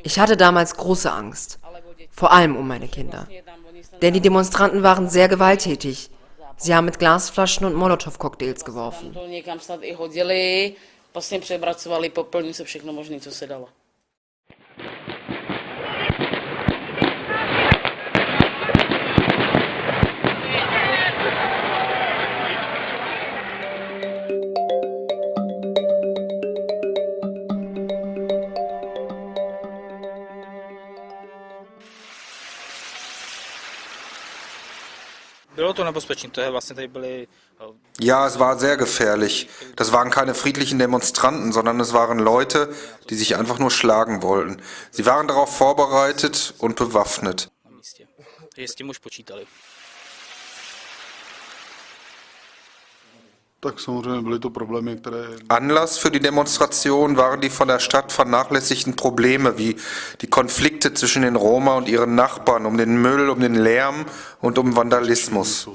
Ich hatte damals große Angst, vor allem um meine Kinder. Denn die Demonstranten waren sehr gewalttätig. Sie haben mit Glasflaschen und Molotow-Cocktails geworfen. Ja, es war sehr gefährlich. Das waren keine friedlichen Demonstranten, sondern es waren Leute, die sich einfach nur schlagen wollten. Sie waren darauf vorbereitet und bewaffnet. Anlass für die Demonstration waren die von der Stadt vernachlässigten Probleme wie die Konflikte zwischen den Roma und ihren Nachbarn, um den Müll, um den Lärm und um Vandalismus.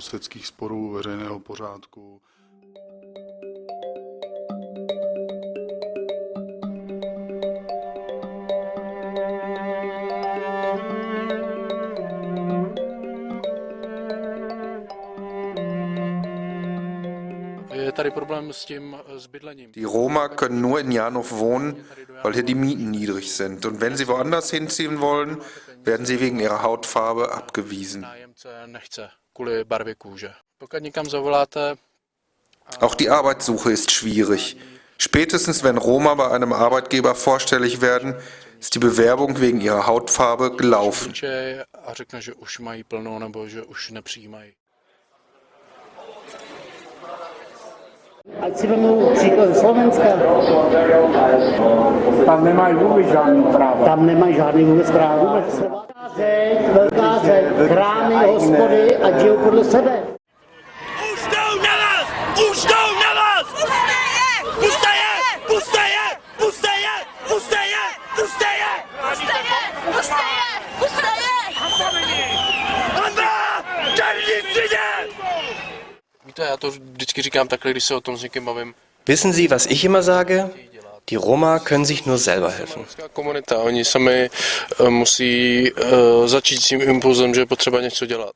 Die Roma können nur in Janov wohnen, weil hier die Mieten niedrig sind. Und wenn sie woanders hinziehen wollen, werden sie wegen ihrer Hautfarbe abgewiesen. Auch die Arbeitssuche ist schwierig. Spätestens wenn Roma bei einem Arbeitgeber vorstellig werden, ist die Bewerbung wegen ihrer Hautfarbe gelaufen. Ať si vemu příklad ze Slovenska. Tam nemají vůbec žádný práva. Tam nemají žádný vůbec práva. Velká zeď, krámy, hospody a žijou podle sebe. Už jdou na vás! Už jdou na vás! Puste je! Puste je! Puste je! Puste je! Puste je! Puste je! Puste je! Puste je! Hanba! Černí svině! Víte, já to vždycky říkám takhle, když se o tom s někým bavím. Wissen Sie, was ich immer sage? Die Roma können sich nur selber helfen. Komunita, oni sami musí začít s tím impulzem, že je potřeba něco dělat.